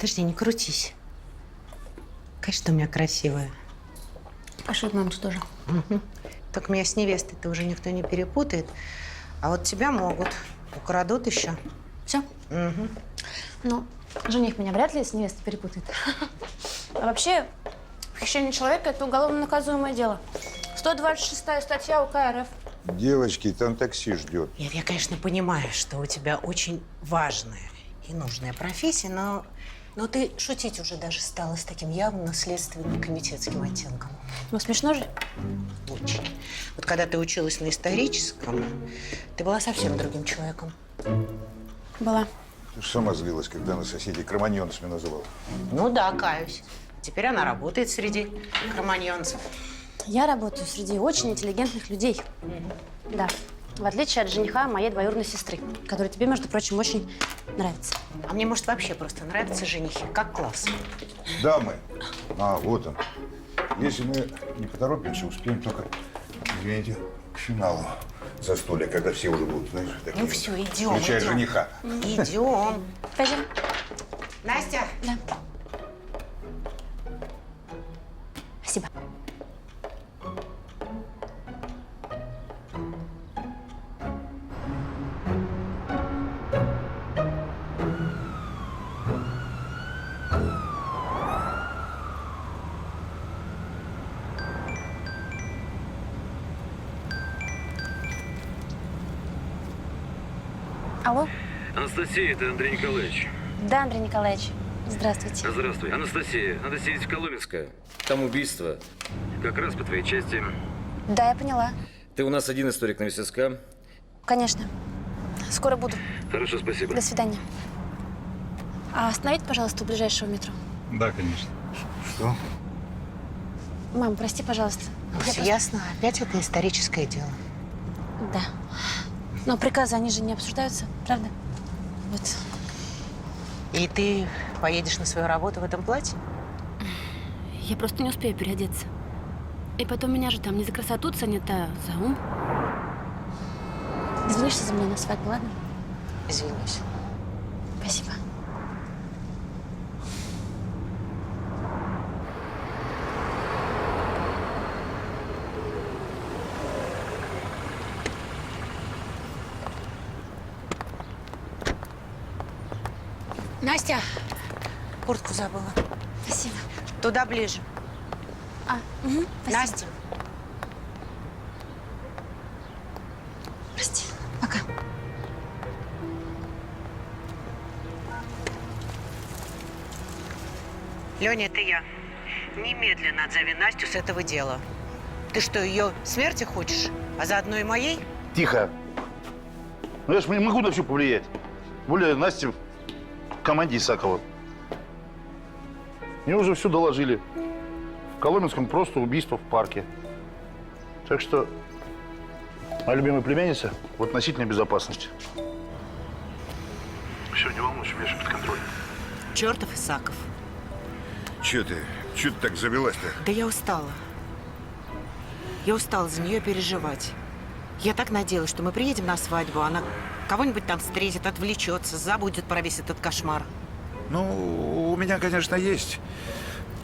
Подожди, не крутись. Конечно, ты у меня красивая. Пошли маму тоже. Угу. Только меня с невестой-то уже никто не перепутает. А вот тебя могут. Украдут еще. Все? Угу. Ну, жених меня вряд ли с невестой перепутает. А вообще, похищение человека – это уголовно наказуемое дело. 126-я статья УК РФ. Девочки, там такси ждет. Нет, я, конечно, понимаю, что у тебя очень важная и нужная профессия, но ты шутить уже даже стала с таким явно следственным комитетским оттенком. Ну, смешно же? Очень. Вот когда ты училась на историческом, ты была совсем другим человеком. Была. Ты же сама злилась, когда на соседей кроманьонцами называла. Ну да, каюсь. Теперь она работает среди кроманьонцев. Я работаю среди очень интеллигентных людей. Да. В отличие от жениха моей двоюродной сестры, которая тебе, между прочим, очень нравится. А мне, может, вообще просто нравятся женихи, как класс. Дамы. А, вот он. Если мы не поторопимся, успеем только, извините, к финалу застолья, когда все уже будут, знаешь, такие. Ну все, идем. Включая идем. жениха. Идем. Пойдем. Настя. Да. Спасибо. Алло? Анастасия, это Андрей Николаевич. Да, Андрей Николаевич. Здравствуйте. Здравствуй. Анастасия, надо съездить в Коломенское. Там убийство. Как раз по твоей части. Да, я поняла. Ты у нас один историк на весь СК. Конечно. Скоро буду. Хорошо, спасибо. До свидания. А остановите, пожалуйста, у ближайшего метро. Да, конечно. Что? Мам, прости, пожалуйста. Все ясно. Опять это историческое дело. Да. Но приказы, они же не обсуждаются, правда? Вот. И ты поедешь на свою работу в этом платье? Я просто не успею переодеться. И потом меня же там не за красоту ценят, а за ум. Извинишься за меня на свадьбу, ладно? Извинюсь. Спасибо. Настя, куртку забыла. Спасибо. Туда ближе. Спасибо. Настя. Леня, это я. Немедленно отзови Настю с этого дела. Ты что, ее смерти хочешь? А заодно и моей? Тихо. Ну, я же не могу на все повлиять. Более Насте в команде Исакова. Мне уже все доложили. В Коломенском просто убийство в парке. Так что моя любимая племянница в относительной безопасности. Все, не волнуйся, у меня все под контролем. Чертов Исаков. Че ты так завелась-то? Да я устала. Я устала за нее переживать. Я так надеялась, что мы приедем на свадьбу, она кого-нибудь там встретит, отвлечется, забудет про весь этот кошмар. Ну, у меня, конечно, есть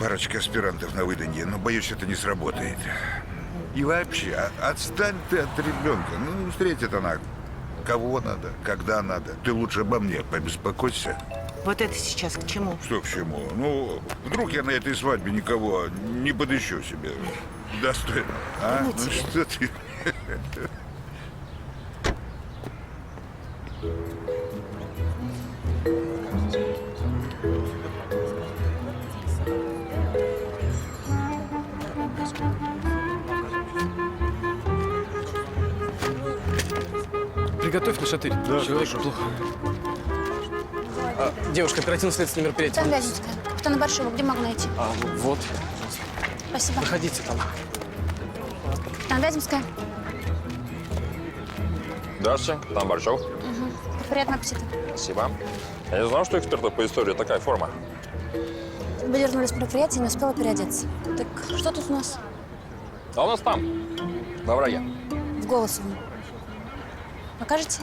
парочка аспирантов на выданье, но, боюсь, это не сработает. И вообще, отстань ты от ребенка. Ну, встретит она кого надо, когда надо. Ты лучше обо мне побеспокойся. Вот это сейчас к чему? Что к чему? Ну, вдруг я на этой свадьбе никого не подыщу себе достойно. А? Ну, Ну, тебе. что ты? Приготовь на шатырь. Да, человеку плохо. Девушка, оперативно-следственное мероприятие. Там Вяземская. Капитана Большого, где могу найти? Вот. Спасибо. Проходите там. Там Вяземская. Здравствуйте, там Борчев. Приятного аппетита. Спасибо. Я не знал, что экспертов по истории такая форма. Выдернули с мероприятия, не успела переодеться. Так что тут у нас? А у нас там, во враге. В Голосовом. Покажете?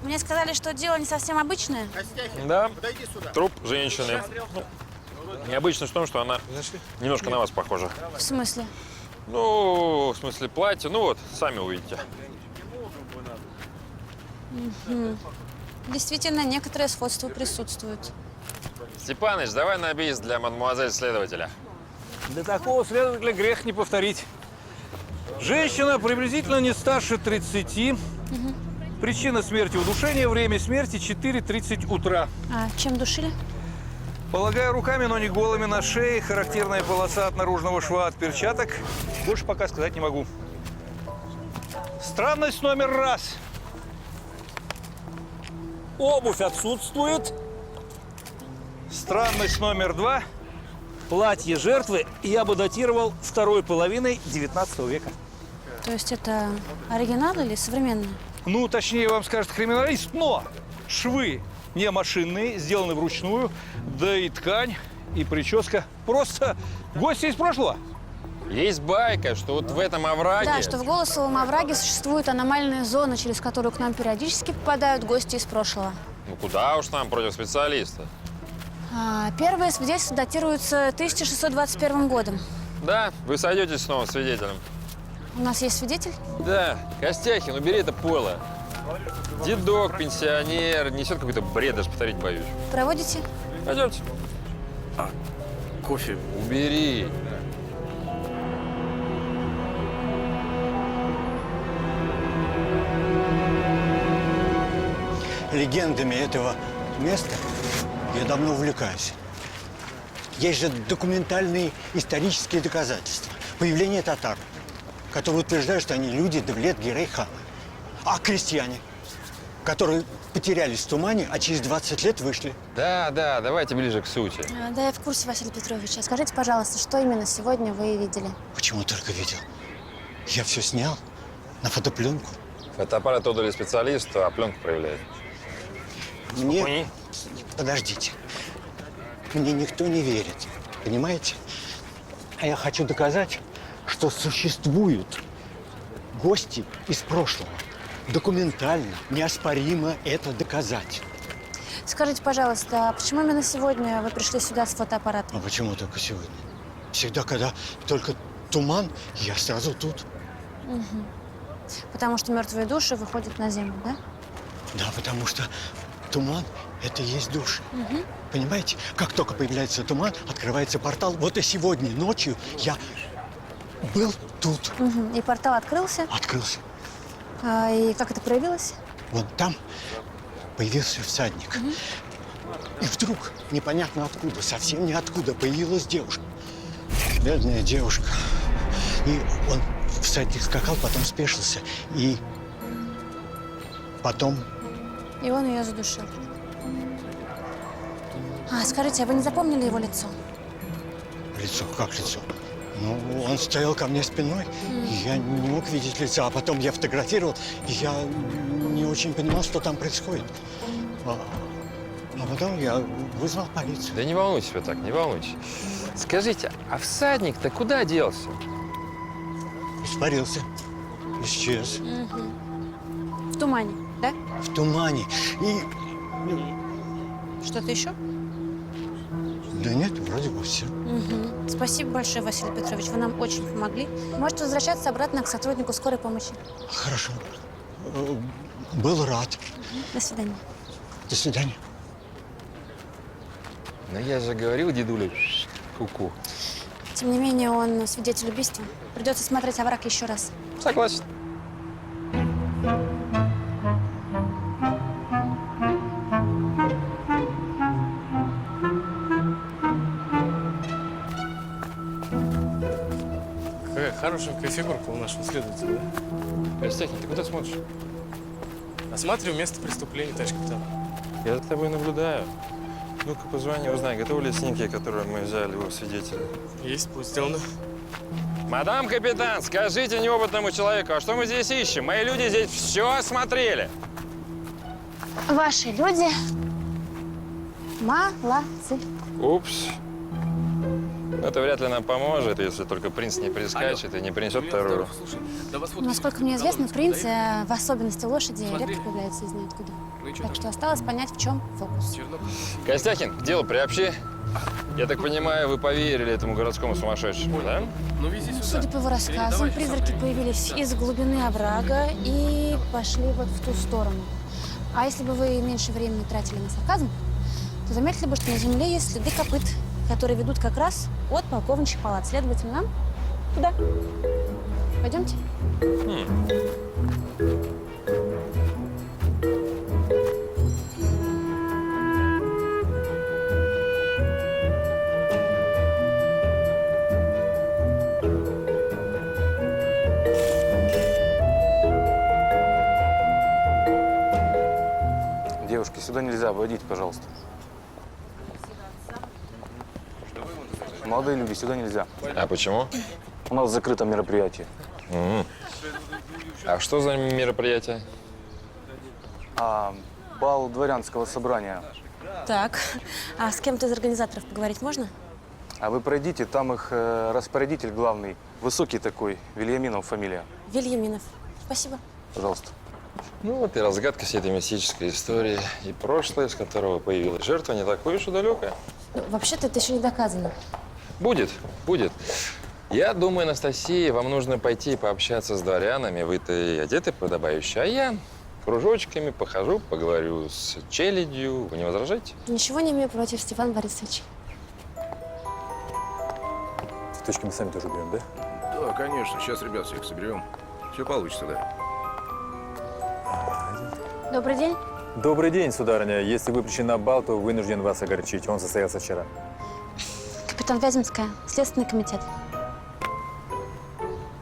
Мне сказали, что дело не совсем обычное. Да, труп женщины. Ну, необычность в том, что она немножко на вас похожа. В смысле? Ну, в смысле платье, ну вот, сами увидите. Действительно, некоторое сходство присутствует. Степаныч, давай на бис для мадемуазель следователя. Для такого следователя грех не повторить. Женщина приблизительно не старше 30. Причина смерти – удушение. Время смерти – 4:30 утра. А чем душили? Полагаю, руками, но не голыми, на шее. Характерная полоса от наружного шва от перчаток. Больше пока сказать не могу. Странность номер раз. Обувь отсутствует. Странность номер два. Платье жертвы я бы датировал второй половиной 19 века. То есть это оригинал или современный? Ну, точнее вам скажет криминалист, но швы не машинные, сделаны вручную, да и ткань, и прическа просто гости из прошлого. Есть байка, что вот в этом овраге… Да, что в Голосовом овраге существует аномальная зона, через которую к нам периодически попадают гости из прошлого. Ну куда уж нам против специалиста? Первые свидетельства датируются 1621 годом. Да, вы сойдетесь снова свидетелем. У нас есть свидетель? Да, Костяхин, убери это пойло. Дедок, пенсионер, несет какой-то бред, даже повторить боюсь. Проводите? Пойдемте. Кофе. Убери. Легендами этого места я давно увлекаюсь. Есть же документальные исторические доказательства. Появление татар, которые утверждают, что они люди Давлет Герей-хана. А крестьяне, которые потерялись в тумане, а через 20 лет вышли. Да, давайте ближе к сути. Да, я в курсе, Василий Петрович. А скажите, пожалуйста, что именно сегодня вы видели? Почему только видел? Я все снял на фотопленку. Фотоаппарат отдали специалисту, а пленку проявляет. Мне… Подождите. Мне никто не верит. Понимаете? А я хочу доказать, что существуют гости из прошлого. Документально, неоспоримо это доказать. Скажите, пожалуйста, а почему именно сегодня вы пришли сюда с фотоаппаратом? А почему только сегодня? Всегда, когда только туман, я сразу тут. Потому что мертвые души выходят на землю, да? Да, потому что туман – это и есть души. Понимаете, как только появляется туман, открывается портал. Вот и сегодня ночью я был тут. Мгм. И портал открылся. Открылся. И как это проявилось? Вон там появился всадник. И вдруг, непонятно откуда, совсем ниоткуда, появилась девушка. Бедная девушка. И он, всадник, скакал, потом спешился. И потом... И он ее задушил. Скажите, а вы не запомнили его лицо? Лицо? Как лицо? Ну, он стоял ко мне спиной, и я не мог видеть лица. А потом я фотографировал, и я не очень понимал, что там происходит. А потом я вызвал полицию. Да не волнуйтесь вы так, не волнуйтесь. Скажите, а всадник-то куда делся? Испарился. Исчез. В тумане, да? В тумане. И... Что-то еще? Да нет, вроде бы все. Спасибо большое, Василий Петрович. Вы нам очень помогли. Можете возвращаться обратно к сотруднику скорой помощи. Хорошо. Был рад. До свидания. До свидания. Ну я же говорил, дедуля, ку-ку. Тем не менее, он свидетель убийства. Придется смотреть овраг еще раз. Согласен. Какая хорошенькая фигурка у нашего следователя, да? Стехин, ты куда смотришь? Осматриваю место преступления, товарищ капитан. Я за тобой наблюдаю. Ну-ка, позвони, узнай, готовы ли снимки, которые мы взяли у свидетеля. Есть, пусть сделано. Мадам капитан, скажите неопытному человеку, а что мы здесь ищем? Мои люди здесь все осмотрели. Ваши люди молодцы. Упс. Это вряд ли нам поможет, если только принц не прискачет и не принесет вторую. Насколько мне известно, принцы, в особенности лошади, редко появляются из ниоткуда. Так что осталось понять, в чем фокус. Костякин, к делу приобщи. Я так понимаю, вы поверили этому городскому сумасшедшему, да? Судя по его рассказам, призраки появились из глубины оврага и пошли вот в ту сторону. А если бы вы меньше времени тратили на сарказм, то заметили бы, что на земле есть следы копыт, которые ведут как раз от полковничьих палат. Следовательно, нам туда. Пойдемте. Девушки, сюда нельзя, войдите, пожалуйста. Молодые люди, сюда нельзя. А почему? У нас закрыто мероприятие. А что за мероприятие? Бал дворянского собрания. Так, а с кем-то из организаторов поговорить можно? А вы пройдите, там их распорядитель главный, высокий такой, Вильяминов фамилия. Вильяминов. Спасибо. Пожалуйста. Ну вот и разгадка всей этой мистической истории. И прошлое, из которого появилась жертва, не такое уж и далекое. Ну, вообще-то это еще не доказано. Будет, будет. Я думаю, Анастасия, вам нужно пойти пообщаться с дворянами. Вы-то и одеты подобающе, а я кружочками похожу, поговорю с челядью. Вы не возражаете? Ничего не имею против, Степан Борисович. Цветочки мы сами тоже берем, да? Да, конечно. Сейчас ребят всех соберем. Все получится, да. Добрый день. Добрый день, сударыня. Если вы пришли на бал, то вынужден вас огорчить. Он состоялся вчера. Капитан Вяземская, Следственный комитет.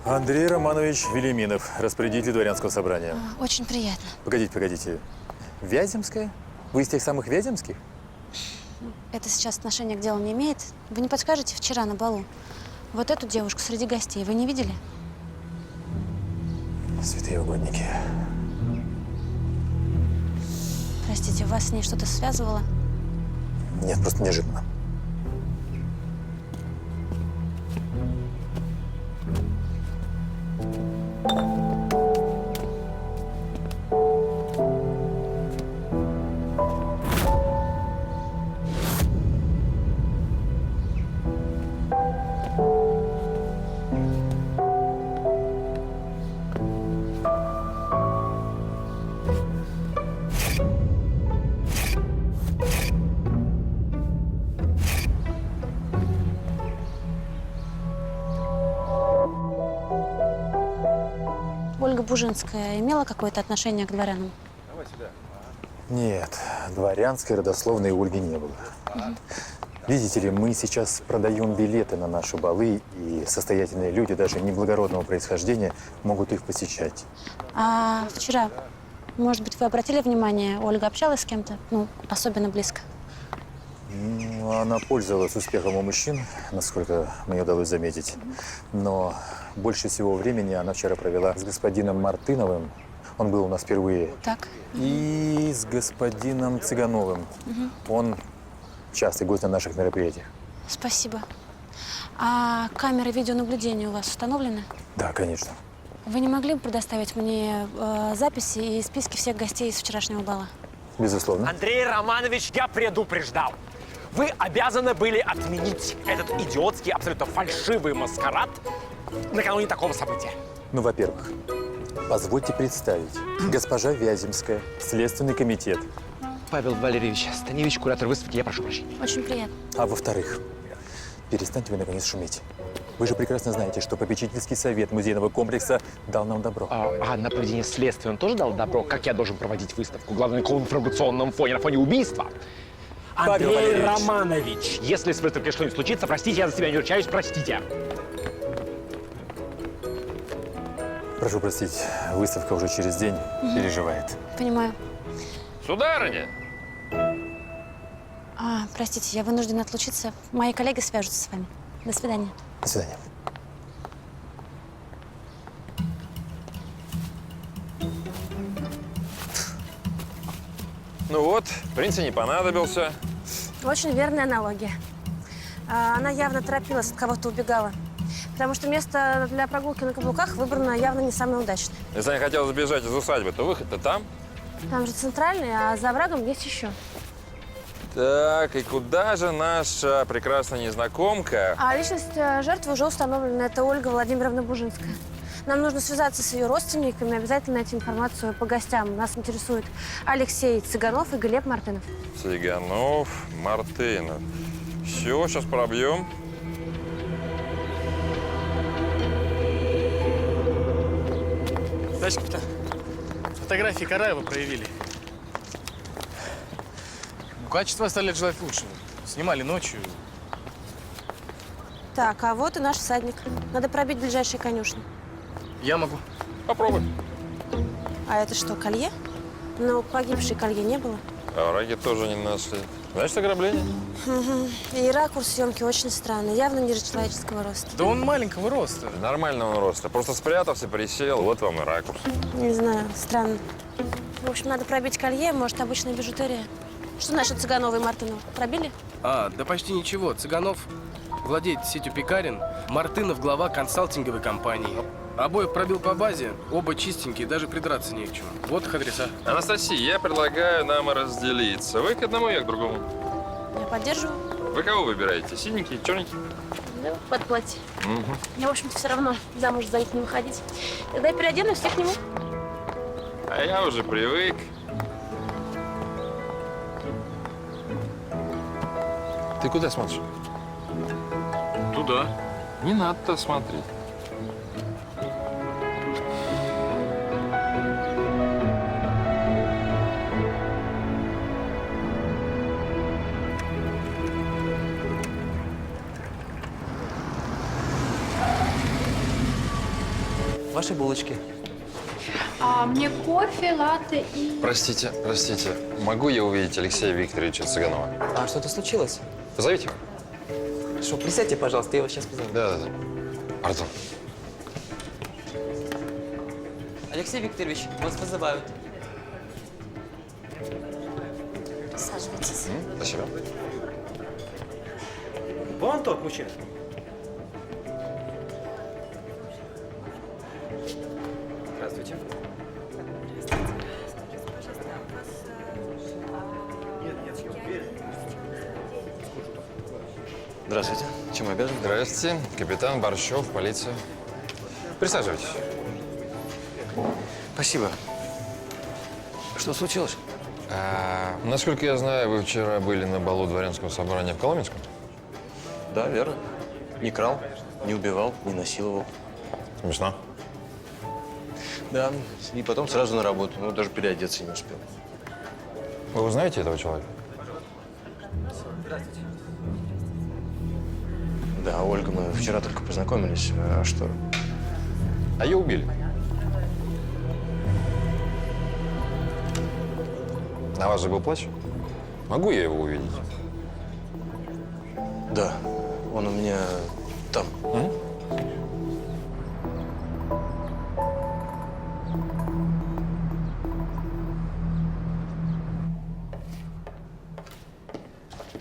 Андрей Романович Велиминов, распорядитель дворянского собрания. Очень приятно. Погодите. Вяземская? Вы из тех самых Вяземских? Это сейчас отношения к делу не имеет. Вы не подскажете, вчера на балу вот эту девушку среди гостей вы не видели? Святые угодники. Простите, вас с ней что-то связывало? Нет, просто неожиданно. Ольга Бужинская имела какое-то отношение к дворянам? Нет, дворянской родословной у Ольги не было. Видите ли, мы сейчас продаем билеты на наши балы, и состоятельные люди, даже неблагородного происхождения, могут их посещать. А вчера, может быть, вы обратили внимание, Ольга общалась с кем-то? Ну, особенно близко. Ну, она пользовалась успехом у мужчин, насколько мне удалось заметить. Но больше всего времени она вчера провела с господином Мартыновым. Он был у нас впервые. Так. И с господином Цыгановым. Он частый гость на наших мероприятиях. Спасибо. А камеры видеонаблюдения у вас установлены? Да, конечно. Вы не могли бы предоставить мне записи и списки всех гостей из вчерашнего бала? Безусловно. Андрей Романович, я предупреждал. Вы обязаны были отменить этот идиотский, абсолютно фальшивый маскарад накануне такого события. Ну, во-первых, позвольте представить. Госпожа Вяземская, Следственный комитет. Павел Валерьевич Станевич, куратор выставки, я прошу прощения. Очень приятно. А во-вторых, перестаньте вы наконец шуметь. Вы же прекрасно знаете, что попечительский совет музейного комплекса дал нам добро. А на проведение следствия он тоже дал добро? Как я должен проводить выставку? Главное, на каком информационном фоне, на фоне убийства? Андрей Романович, если с выставкой что-нибудь случится, простите, я за себя не ручаюсь, простите. Прошу простить, выставка уже через день переживает. Понимаю. Сударыня! Простите, я вынуждена отлучиться. Мои коллеги свяжутся с вами. До свидания. До свидания. Ну вот, принц и не понадобился. Очень верная аналогия. Она явно торопилась, от кого-то убегала. Потому что место для прогулки на каблуках выбрано явно не самое удачное. Если я хотел сбежать из усадьбы, то выход-то там. Там же центральный, а за оврагом есть еще. Так, и куда же наша прекрасная незнакомка? А личность жертвы уже установлена. Это Ольга Владимировна Бужинская. Нам нужно связаться с ее родственниками, обязательно найти информацию по гостям. Нас интересует Алексей Цыганов и Глеб Мартынов. Цыганов, Мартынов. Все, сейчас пробьем. Товарищ капитан, фотографии Караева проявили. Качество оставляет желать лучшего. Снимали ночью. Так, а вот и наш всадник. Надо пробить ближайшие конюшни. Я могу. Попробуй. А это что, колье? Но погибшей колье не было. А враги тоже не нашли. Значит, ограбление. И ракурс съемки очень странный. Явно ниже человеческого роста. Да он маленького роста. Нормального роста. Просто спрятался, присел. Вот вам и ракурс. Не знаю, странно. В общем, надо пробить колье, может, обычная бижутерия. Что насчет Цыганова и Мартынова? Пробили? Да почти ничего. Цыганов владеет сетью пекарен, Мартынов глава консалтинговой компании. Обоих пробил по базе, оба чистенькие, даже придраться не к чему. Вот их адреса. Анастасия, я предлагаю нам разделиться. Вы к одному, я к другому. Я поддерживаю. Вы кого выбираете? Синенький, черненький? Да, под платье. Мне, в общем-то, все равно замуж за них не выходить. Тогда я переоденусь все к нему. А я уже привык. Ты куда смотришь? Туда. Не надо смотреть. Ваши булочки. Мне кофе, латте и… Простите, могу я увидеть Алексея Викторовича Цыганова? А что-то случилось? Позовите. Хорошо, присядьте, пожалуйста, я вас сейчас позову. Да. Пардон. Алексей Викторович, вас вызывают. Присаживайтесь. Спасибо. Вон тот мужчина. Здравствуйте. Здравствуйте. Чем обязан? Здравствуйте. Капитан Борщев, полиция. Присаживайтесь. Спасибо. Что случилось? Насколько я знаю, вы вчера были на балу дворянского собрания в Коломенском? Да, верно. Не крал, не убивал, не насиловал. Смешно. Да, и потом сразу на работу. Ну, даже переодеться не успел. Вы узнаете этого человека? Да, Ольга, мы вчера только познакомились. А что? А ее убили. На вас же был плач? Могу я его увидеть? Да, он у меня там.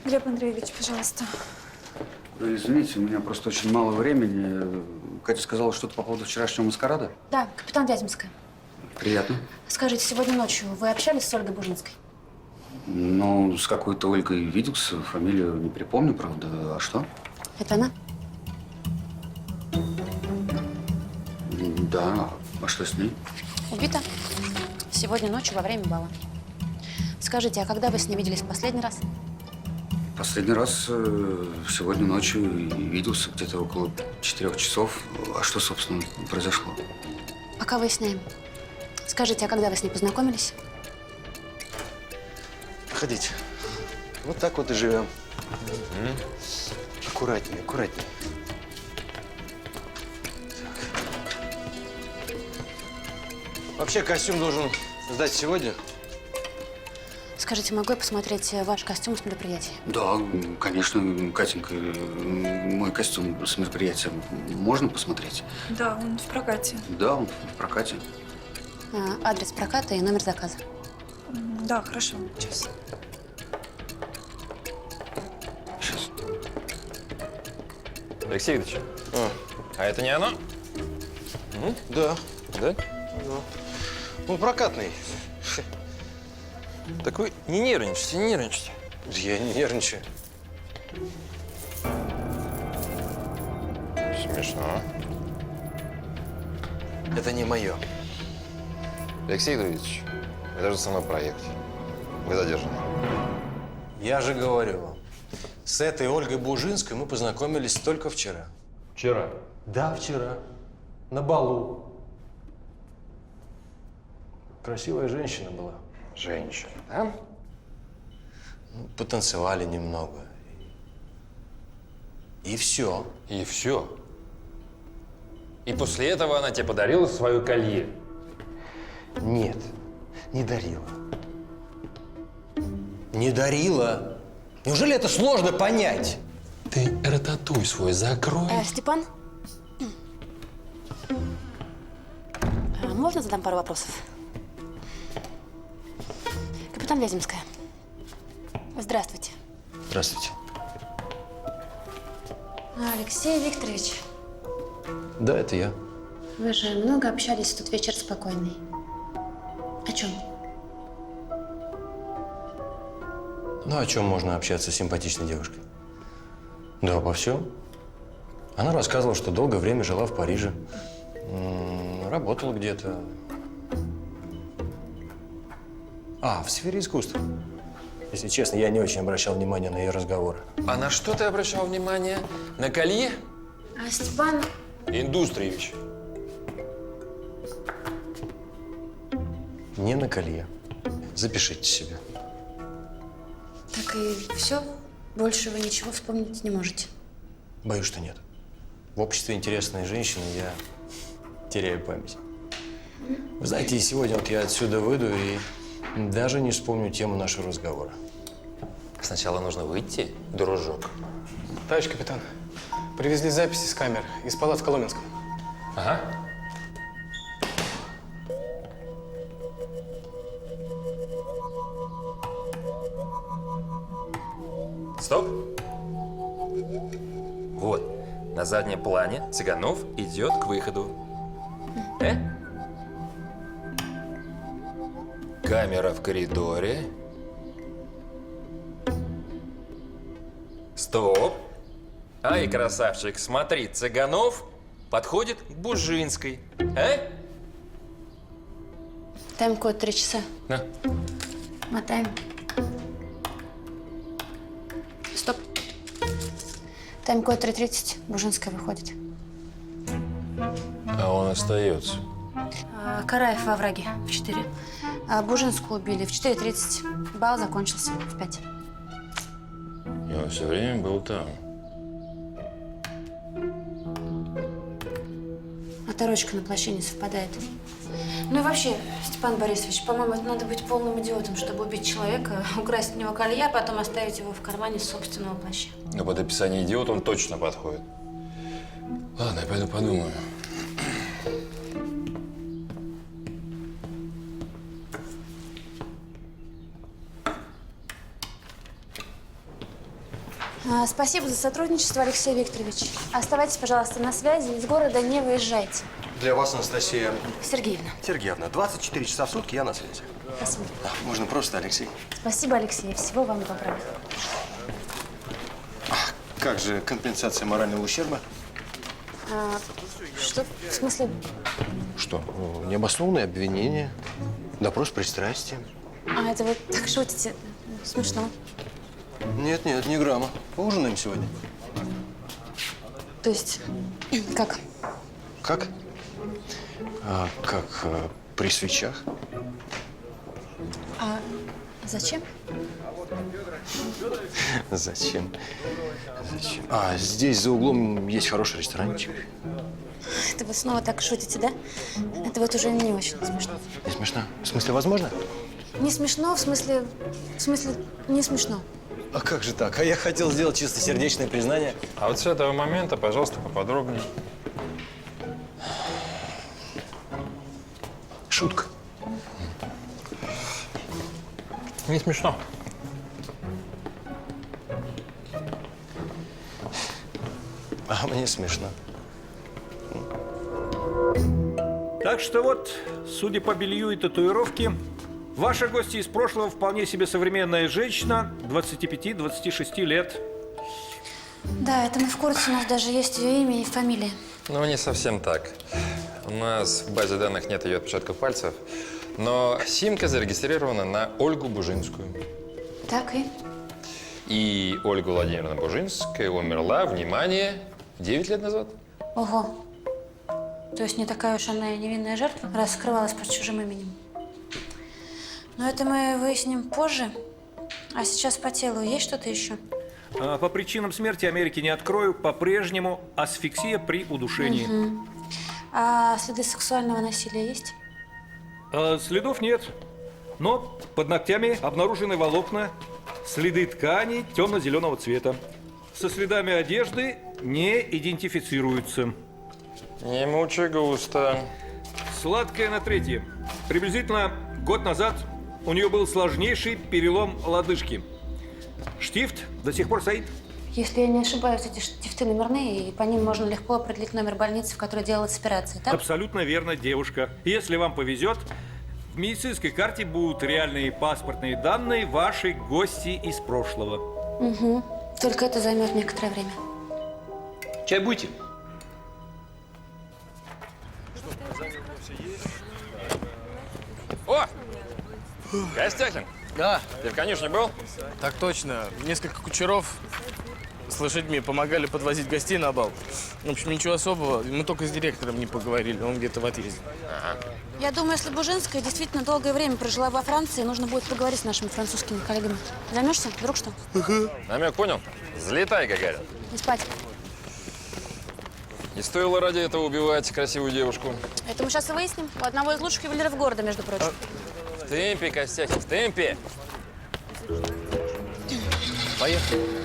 Глеб Андреевич, пожалуйста. Извините, у меня просто очень мало времени. Катя сказала что-то по поводу вчерашнего маскарада. Да, капитан Вяземская. Приятно. Скажите, сегодня ночью вы общались с Ольгой Бужинской? Ну, с какой-то Ольгой виделся, фамилию не припомню, правда. А что? Это она? Да. А что с ней? Убита. Сегодня ночью во время бала. Скажите, а когда вы с ней виделись в последний раз? Последний раз сегодня ночью и виделся где-то около 4 часов. А что, собственно, произошло? Пока выясняем. Скажите, а когда вы с ней познакомились? Проходите. Вот так вот и живем. Аккуратнее, аккуратнее. Так. Вообще костюм должен сдать сегодня. Скажите, могу я посмотреть ваш костюм с мероприятия? Да, конечно, Катенька, мой костюм с мероприятия можно посмотреть? Да, он в прокате. Да, он в прокате. Адрес проката и номер заказа. Да, хорошо. Сейчас. Сейчас. Алексей Викторович, а это не оно? Да. Да? Да. Он прокатный. Так вы не нервничайте, не нервничайте. Я не нервничаю. Смешно. Это не мое. Алексей Викторович, это же со мной проект. Вы задержаны. Я же говорю вам, с этой Ольгой Бужинской мы познакомились только вчера. Вчера? Да, вчера. На балу. Красивая женщина была. Женщина, да? Ну, потанцевали немного. И все. И все? И после этого она тебе подарила свое колье? Нет, не дарила. Не дарила. Неужели это сложно понять? Ты рататуй свой закрой. Степан? Можно задам пару вопросов? Капитан Вяземская. Здравствуйте. Здравствуйте. Алексей Викторович, Да, это я. вы же много общались, тут вечер спокойный. О чем? Ну, о чем можно общаться с симпатичной девушкой? Да, обо всем. Она рассказывала, что долгое время жила в Париже. Работала где-то. В сфере искусства. Если честно, я не очень обращал внимание на ее разговоры. А на что ты обращал внимание? На колье? Степан... Индустриевич. Не на колье. Запишите себе. Так и все? Больше вы ничего вспомнить не можете? Боюсь, что нет. В обществе интересной женщины я теряю память. Вы знаете, и сегодня вот я отсюда выйду и даже не вспомню тему нашего разговора. Сначала нужно выйти, дружок. Товарищ капитан, привезли записи с камер из палат в Коломенском. Ага. Стоп. Вот, на заднем плане Цыганов идет к выходу. Камера в коридоре. Стоп. Ай, красавчик, смотри, Цыганов подходит к Бужинской. Тайм-код 3 часа. На. Мотаем. Стоп. Тайм-код 3:30. Бужинская выходит. А он остается. Караев во враге в 4. Бужинскую убили в 4:30. Бал закончился в 5. И он все время был там. Оторочка на плаще не совпадает. Ну и вообще, Степан Борисович, по-моему, это надо быть полным идиотом, чтобы убить человека, украсть у него колье, а потом оставить его в кармане собственного плаща. Но под описание идиота он точно подходит. Ладно, я пойду подумаю. Спасибо за сотрудничество, Алексей Викторович. Оставайтесь, пожалуйста, на связи, из города не выезжайте. Для вас, Анастасия Сергеевна. 24 часа в сутки я на связи. Спасибо. Можно просто, Алексей. Спасибо, Алексей. Всего вам доброго. Как же компенсация морального ущерба? Что? В смысле? Что? Необоснованное обвинение, допрос с пристрастием. Это вы так шутите? Смешно. Нет, ни грамма. Поужинаем сегодня. То есть, как? Как? Как при свечах. Зачем? Зачем? Здесь за углом есть хороший ресторанчик. Это вы снова так шутите, да? Это вот уже не очень смешно. Не смешно? В смысле, возможно? Не смешно, в смысле, не смешно. А как же так? А я хотел сделать чистосердечное признание. А вот с этого момента, пожалуйста, поподробнее. Шутка. Не смешно. А мне смешно. Так что вот, судя по белью и татуировке, ваша гостья из прошлого вполне себе современная женщина, 25-26 лет. Да, это мы в курсе, у нас даже есть ее имя и фамилия. Ну, не совсем так. У нас в базе данных нет ее отпечатков пальцев, но симка зарегистрирована на Ольгу Бужинскую. Так и? И Ольга Владимировна Бужинская умерла, внимание, 9 лет назад. Ого. То есть не такая уж она и невинная жертва, раз скрывалась под чужим именем. Но это мы выясним позже. А сейчас по телу есть что-то еще? По причинам смерти Америки не открою. По-прежнему асфиксия при удушении. Угу. А следы сексуального насилия есть? Следов нет. Но под ногтями обнаружены волокна, следы ткани темно-зеленого цвета. Со следами одежды не идентифицируются. Не мучай густо. Сладкая на третье. Приблизительно год назад у нее был сложнейший перелом лодыжки. Штифт до сих пор стоит. Если я не ошибаюсь, эти штифты номерные, и по ним можно легко определить номер больницы, в которой делалась операция, так? Абсолютно верно, девушка. Если вам повезет, в медицинской карте будут реальные паспортные данные вашей гости из прошлого. Угу. Только это займет некоторое время. Чай будете? О! Костякин! Да. Ты в конюшне был? Так точно. Несколько кучеров с лошадьми помогали подвозить гостей на бал. В общем, ничего особого. Мы только с директором не поговорили. Он где-то в отъезде. Я думаю, если Бужинская действительно долгое время прожила во Франции, нужно будет поговорить с нашими французскими коллегами. Займешься? Вдруг что? Намек понял? Взлетай, Гагарин. Не спать. Не стоило ради этого убивать красивую девушку. Это мы сейчас и выясним. У одного из лучших ювелиров города, между прочим. В темпе, Костякин, в темпе. Поехали.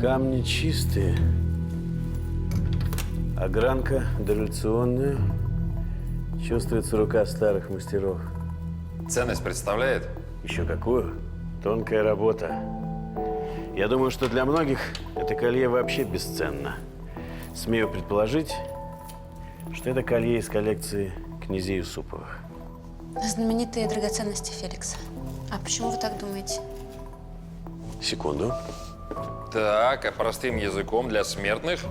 Камни чистые, огранка дореволюционная, чувствуется рука старых мастеров. Ценность представляет? Еще какую? Тонкая работа. Я думаю, что для многих это колье вообще бесценно. Смею предположить, что это колье из коллекции князей Юсуповых. Знаменитые драгоценности Феликса. А почему вы так думаете? Секунду. Так, а простым языком для смертных?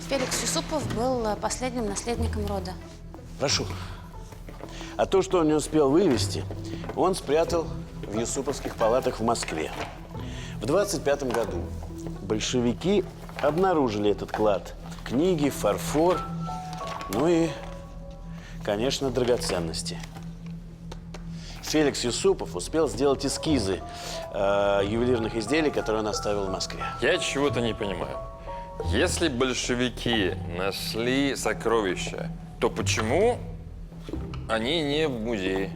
Феликс Юсупов был последним наследником рода. Прошу. А то, что он не успел вывести, он спрятал в Юсуповских палатах в Москве. В 25 году большевики обнаружили этот клад. Книги, фарфор, ну и, конечно, драгоценности. Феликс Юсупов успел сделать эскизы ювелирных изделий, которые он оставил в Москве. Я чего-то не понимаю. Если большевики нашли сокровища, то почему они не в музее?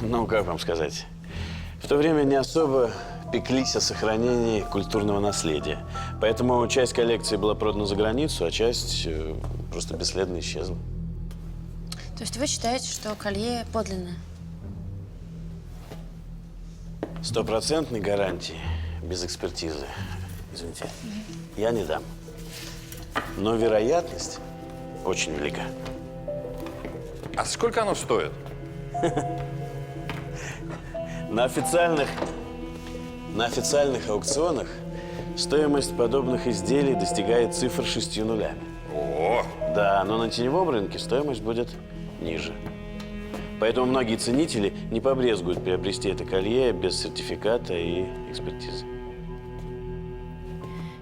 Ну, как вам сказать? В то время не особо пеклись о сохранении культурного наследия. Поэтому часть коллекции была продана за границу, а часть просто бесследно исчезла. То есть вы считаете, что колье подлинное? Стопроцентной гарантии без экспертизы, извините, я не дам. Но вероятность очень велика. А сколько оно стоит? На официальных аукционах стоимость подобных изделий достигает цифр 6 нулями. О! Да, но на теневом рынке стоимость будет ниже. Поэтому многие ценители не побрезгуют приобрести это колье без сертификата и экспертизы.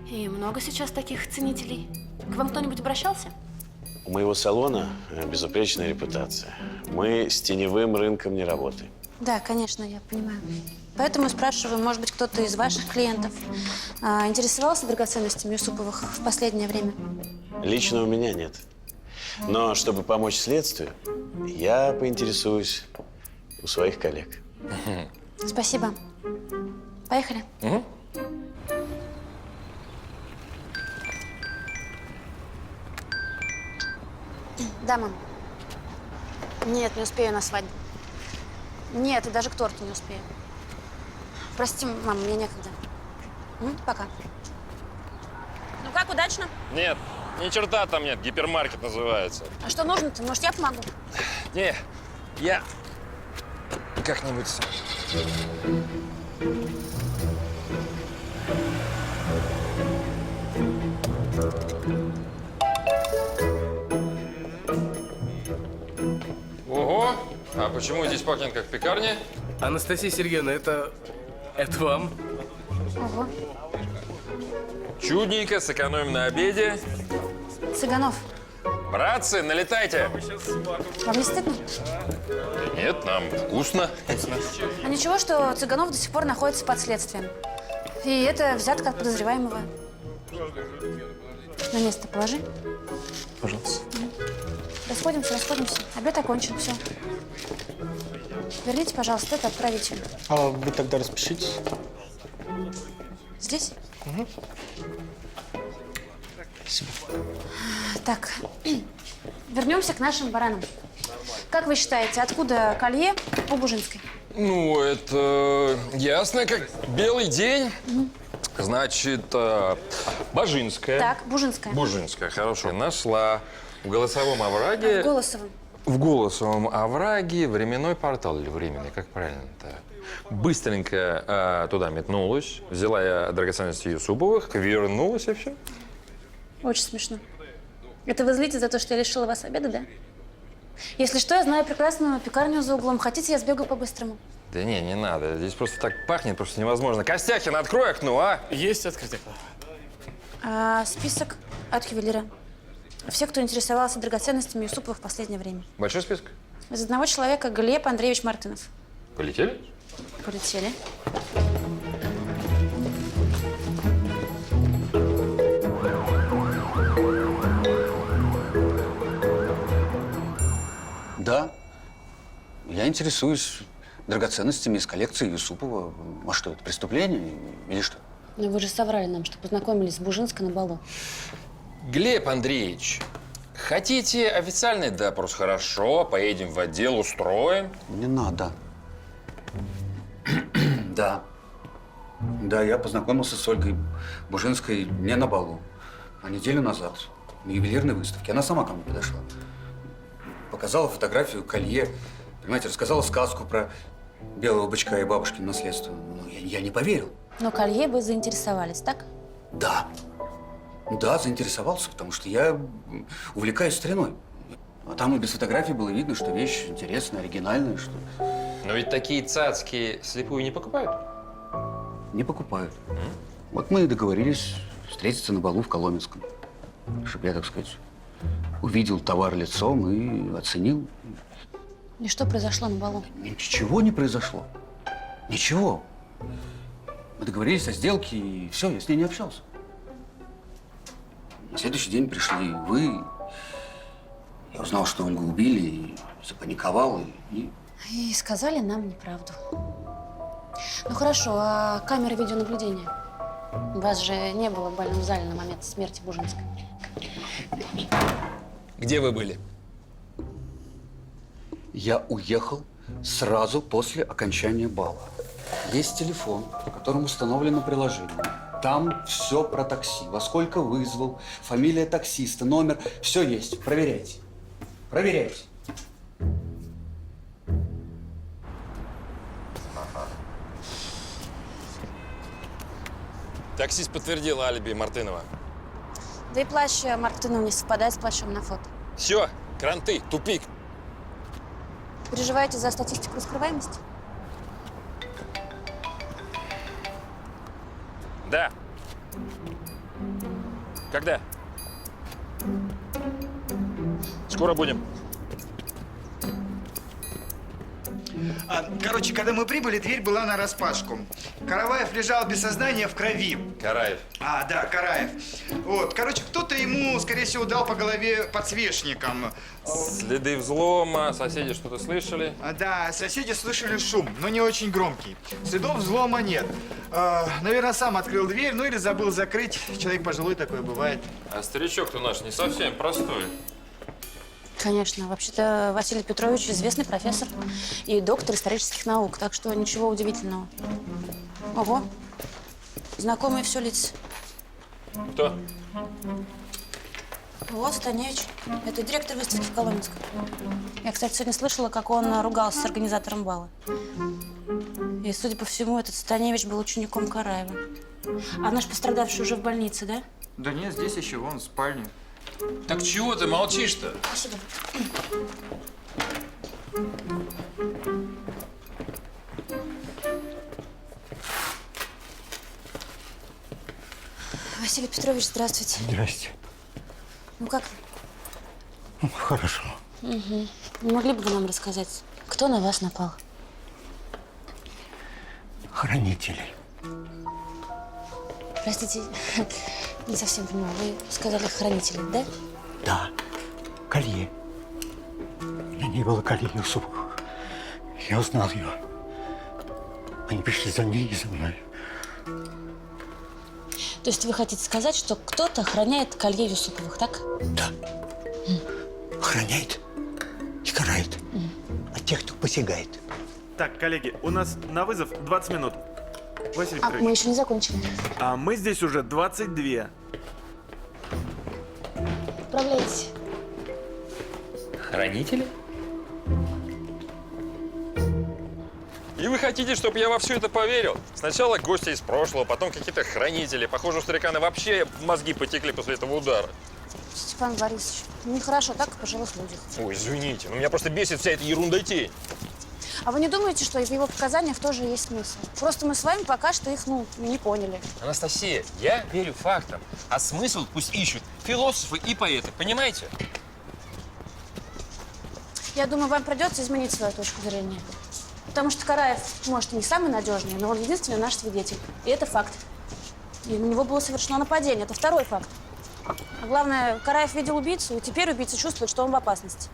И много сейчас таких ценителей? К вам кто-нибудь обращался? У моего салона безупречная репутация. Мы с теневым рынком не работаем. Да, конечно, я понимаю. Поэтому спрашиваю, может быть, кто-то из ваших клиентов интересовался драгоценностями Юсуповых в последнее время? Лично у меня нет. Но чтобы помочь следствию, я поинтересуюсь у своих коллег. Спасибо. Поехали. Да, мам. Нет, не успею на свадьбу. Нет, и даже к торту не успею. Прости, мам, мне некогда. Пока. Ну как, удачно? Нет, ни черта там нет, гипермаркет называется. А что нужно-то? Может, я помогу? Не, я как-нибудь сам. Ого! А почему здесь пахнет как в пекарне? Анастасия Сергеевна, это вам? Ого. Чудненько, сэкономим на обеде. Цыганов, Братцы, налетайте! вам не стыдно? Нет, нам вкусно. А ничего, что Цыганов до сих пор находится под следствием. И это взятка от подозреваемого. На место положи. Пожалуйста. Расходимся. Обед окончен, все. Верните, пожалуйста, это отправителю. А вы тогда распишитесь? Здесь? Угу. Спасибо. Так, вернемся к нашим баранам. Как вы считаете, откуда колье у Бужинской? Ну, это ясно, как белый день. Значит, Бажинская. Так, Бужинская. Бужинская, хорошо. Нашла в Голосовом овраге. В Голосовом. В Голосовом овраге временной портал или временный, как правильно-то? Быстренько туда метнулась, взяла драгоценности Юсуповых, вернулась и все. Очень смешно. Это вы злитесь за то, что я лишила вас обеда, да? Если что, я знаю прекрасную пекарню за углом. Хотите, я сбегаю по-быстрому? Да не надо. Здесь просто так пахнет, просто невозможно. Костяхин, открой окно, а! Есть открытие. Список от ювелира. Все, кто интересовался драгоценностями Юсупова в последнее время. Большой список? Из одного человека Глеб Андреевич Мартынов. Полетели? Полетели. Да, я интересуюсь драгоценностями из коллекции Юсупова. А что, это преступление или что? Ну вы же соврали нам, что познакомились с Бужинской на балу. Глеб Андреевич, хотите официальный допрос? Хорошо, поедем в отдел, устроим. Не надо. Да. Да, я познакомился с Ольгой Бужинской не на балу, а неделю назад на ювелирной выставке. Она сама ко мне подошла. Показала фотографию колье, понимаете, рассказала сказку про белого бычка и бабушкин наследство, ну, я не поверил. Но колье вы заинтересовались, так? Да. Да, заинтересовался, потому что я увлекаюсь стариной. А там и без фотографий было видно, что вещь интересная, оригинальная, что… Но ведь такие цацки слепую не покупают? Не покупают. Вот мы и договорились встретиться на балу в Коломенском. Чтобы я, так сказать, увидел товар лицом и оценил. И что произошло на балу? Ничего не произошло. Ничего. Мы договорились о сделке, и все, я с ней не общался. На следующий день пришли вы. Я узнал, что Ольгу убили, и запаниковал, и… И сказали нам неправду. Ну хорошо, а камеры видеонаблюдения? Вас же не было в бальном зале на момент смерти Бужинской. Где вы были? Я уехал сразу после окончания бала. Есть телефон, по которому установлено приложение. Там все про такси. Во сколько вызвал, фамилия таксиста, номер. Все есть. Проверяйте. Проверяйте. Таксист подтвердил алиби Мартынова. Да и плащ Мартынова не совпадает с плащом на фото. Все, кранты, тупик. Переживаете за статистику раскрываемости? Да. Когда? Скоро будем. Короче, когда мы прибыли, дверь была нараспашку. Караваев лежал без сознания в крови. Караев. Да, Караев. Вот, короче, кто-то ему, скорее всего, дал по голове подсвечником. Следы взлома, соседи что-то слышали? Да, соседи слышали шум, но не очень громкий. Следов взлома нет. Наверное, сам открыл дверь, ну или забыл закрыть. Человек пожилой, такое бывает. А старичок-то наш не совсем простой. Конечно. Вообще-то Василий Петрович известный профессор и доктор исторических наук, так что ничего удивительного. Ого, знакомые все лица. Кто? Вот, Станевич. Это директор выставки в Коломенском. Я, кстати, сегодня слышала, как он ругался с организатором бала. И, судя по всему, этот Станевич был учеником Караева. А наш пострадавший уже в больнице, да? Да нет, здесь еще вон в спальне. Так чего ты молчишь-то? Спасибо. Василий Петрович, здравствуйте. Здрасте. Ну как вы? Хорошо. Угу. Не могли бы вы нам рассказать, кто на вас напал? Хранители. Простите, не совсем понимаю. Вы сказали хранители, да? Да. Колье. На ней было колье Юсуповых. Я узнал ее. Они пришли за ней и за мной. То есть вы хотите сказать, что кто-то охраняет колье Юсуповых, так? Да. Охраняет и карает. От тех, кто посягает. Так, коллеги, у нас на вызов 20 минут. Василий Петрович. Мы еще не закончили. А мы здесь уже 22. Отправляйтесь. Хранители? И вы хотите, чтобы я во все это поверил? Сначала гости из прошлого, потом какие-то хранители. Похоже, у старикана вообще мозги потекли после этого удара. Степан Борисович, нехорошо так в пожилых людях. Ой, извините, но меня просто бесит вся эта ерундотень. А вы не думаете, что в его показаниях тоже есть смысл? Просто мы с вами пока что их, не поняли. Анастасия, я верю фактам, а смысл пусть ищут философы и поэты, понимаете? Я думаю, вам придется изменить свою точку зрения. Потому что Караев, может, и не самый надежный, но он единственный наш свидетель. И это факт. И на него было совершено нападение. Это второй факт. А главное, Караев видел убийцу, и теперь убийца чувствует, что он в опасности.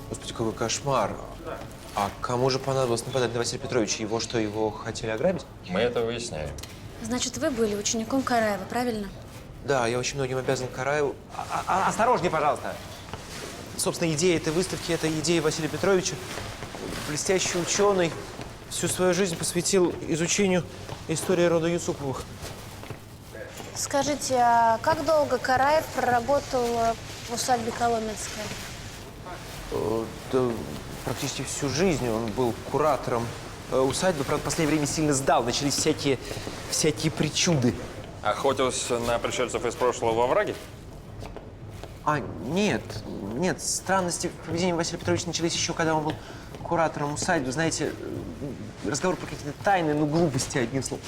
Господи, какой кошмар. А кому же понадобилось нападать на Василия Петровича? Его что, его хотели ограбить? Мы это выясняем. Значит, вы были учеником Караева, правильно? Да, я очень многим обязан Караеву. Осторожнее, пожалуйста. Собственно, идея этой выставки – это идея Василия Петровича. Блестящий ученый, всю свою жизнь посвятил изучению истории рода Юсуповых. Скажите, а как долго Караев проработал в усадьбе Коломенская? Да, практически всю жизнь он был куратором усадьбы. Правда, в последнее время сильно сдал. Начались всякие причуды. Охотился на пришельцев из прошлого во враге? Нет. Странности в поведении Василия Петровича начались еще, когда он был куратором усадьбы. Знаете, разговор про какие-то тайны, глупости, одним словом.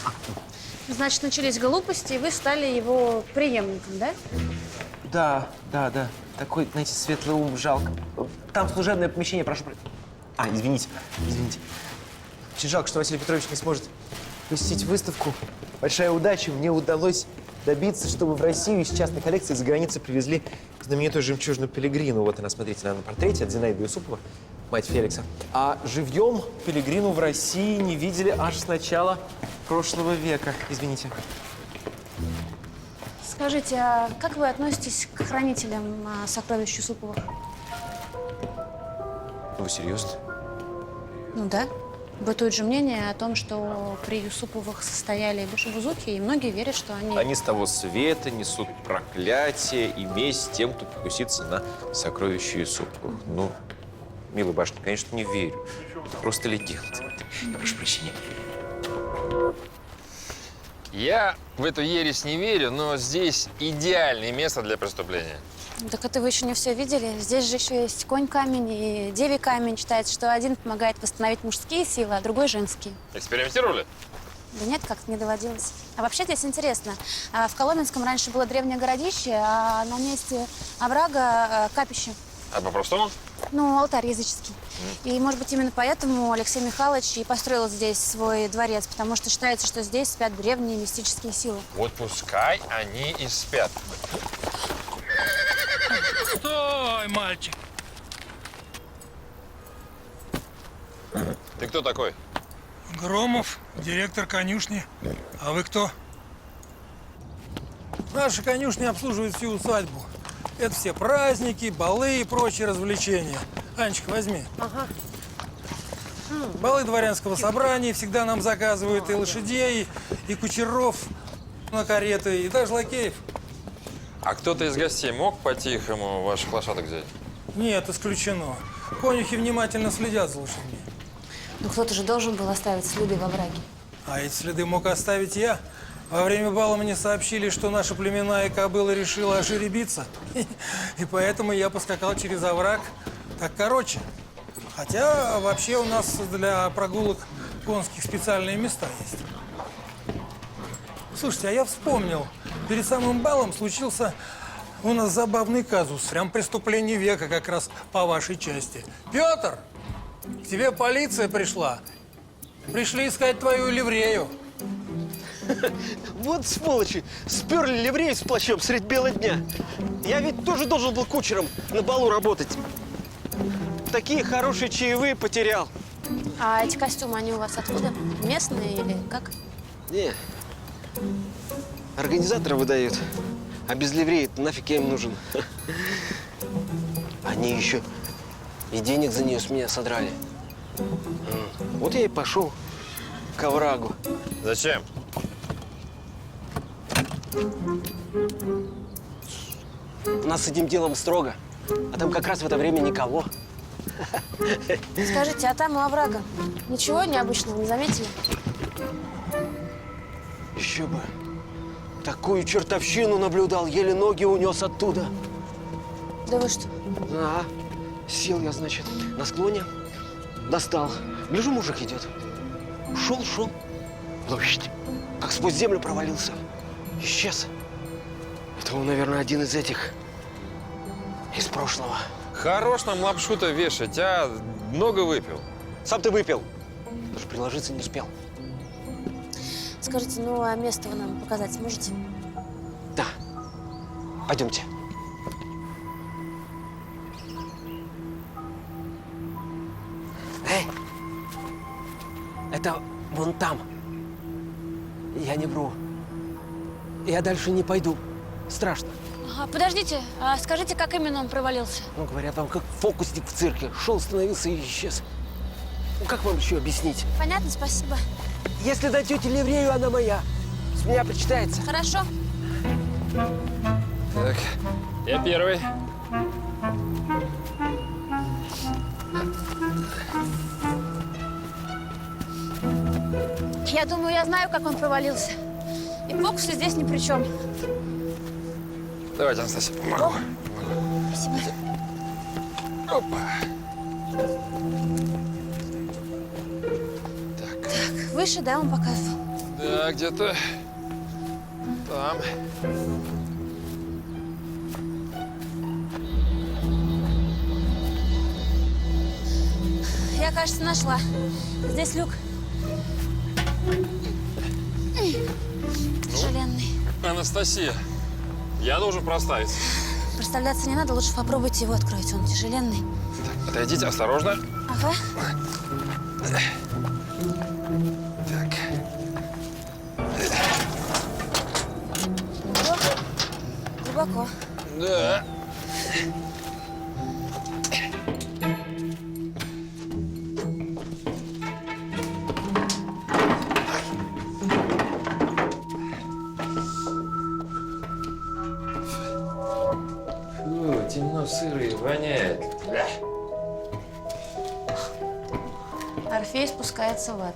Значит, начались глупости, и вы стали его преемником, да? Да. Такой, знаете, светлый ум, жалко. Там служебное помещение, прошу. Извините. Очень жалко, что Василий Петрович не сможет посетить выставку. Большая удача. Мне удалось добиться, чтобы в Россию из частной коллекции за границей привезли знаменитую жемчужину Пелегрину. Вот она, смотрите, на портрете от Зинаиды Юсупова, мать Феликса. А живьем Пелегрину в России не видели аж с начала прошлого века. Извините. Скажите, а как вы относитесь к хранителям сокровищ Юсуповых? Вы серьезно? Ну да. Бытует же мнение о том, что при Юсуповых состояли башибузуки, и многие верят, что они… Они с того света несут проклятие и месть тем, кто покусится на сокровища Юсуповых. Ну, милый башня, конечно, не верю. Это просто легенда. Я прошу прощения. Я в эту ересь не верю, но здесь идеальное место для преступления. Так это вы еще не все видели. Здесь же еще есть конь-камень и деви-камень. Считается, что один помогает восстановить мужские силы, а другой – женские. Экспериментировали? Да нет, как-то не доводилось. А вообще здесь интересно. В Коломенском раньше было древнее городище, а на месте оврага – капище. А по-простому? Ну, алтарь языческий. И, может быть, именно поэтому Алексей Михайлович и построил здесь свой дворец, потому что считается, что здесь спят древние мистические силы. Вот пускай они и спят. Стой, мальчик! Ты кто такой? Громов, директор конюшни. А вы кто? Наша конюшня обслуживает всю усадьбу. Это все праздники, балы и прочие развлечения. Анечка, возьми. Ага. Балы дворянского собрания всегда нам заказывают и лошадей, и кучеров на кареты, и даже лакеев. А кто-то из гостей мог по-тихому ваших лошадок взять? Нет, исключено. Конюхи внимательно следят за лошадьми. Ну, кто-то же должен был оставить следы во враге. А эти следы мог оставить я. Во время бала мне сообщили, что наша племенная кобыла решила ожеребиться. И поэтому я поскакал через овраг. Так короче. Хотя вообще у нас для прогулок конских специальные места есть. Слушайте, а я вспомнил. Перед самым балом случился у нас забавный казус. Прям преступление века как раз по вашей части. Петр, к тебе полиция пришла. Пришли искать твою ливрею. Вот сволочи, сперли ливрею с плащом средь бела дня. Я ведь тоже должен был кучером на балу работать. Такие хорошие чаевые потерял. А эти костюмы, они у вас откуда? Местные или как? Не, организаторы выдают. А без ливреи нафиг я им нужен. Они еще и денег за нее с меня содрали. Вот я и пошел к оврагу. Зачем? У нас с этим делом строго, а там как раз в это время никого. Скажите, а там у оврага ничего необычного не заметили? Еще бы. Такую чертовщину наблюдал, еле ноги унес оттуда. Да вы что? А, сел я, значит, на склоне, достал. Гляжу, мужик идет. Шел. Площадь. Как сквозь землю провалился. Исчез. Это он, наверное, один из этих. Из прошлого. Хорош нам лапшу-то вешать, а? Много выпил. Сам ты выпил. Даже приложиться не успел. Скажите, ну а место вы нам показать сможете? Да. Пойдемте. Эй! Это вон там. Я не вру. Я дальше не пойду. Страшно. Ага, подождите, а скажите, как именно он провалился? Ну, говорят, там как фокусник в цирке. Шел, остановился и исчез. Ну, как вам еще объяснить? Понятно, спасибо. Если дойдете ливрею, она моя. С меня причитается. Хорошо. Так, я первый. Я думаю, я знаю, как он провалился. И фокусы здесь ни при чем. Давайте, Анастасия, помогу. Спасибо. Опа. Так, выше, да, он по кайфу? Да, где-то там. Я, кажется, нашла. Здесь люк. Тяжеленный. Анастасия, я должен проставиться. Проставляться не надо, лучше попробуйте его открыть. Он тяжеленный. Отойдите, осторожно. Ага. Так. Глубоко. Да. Фу, темно, сыро и воняет. Бля. Орфей спускается в ад.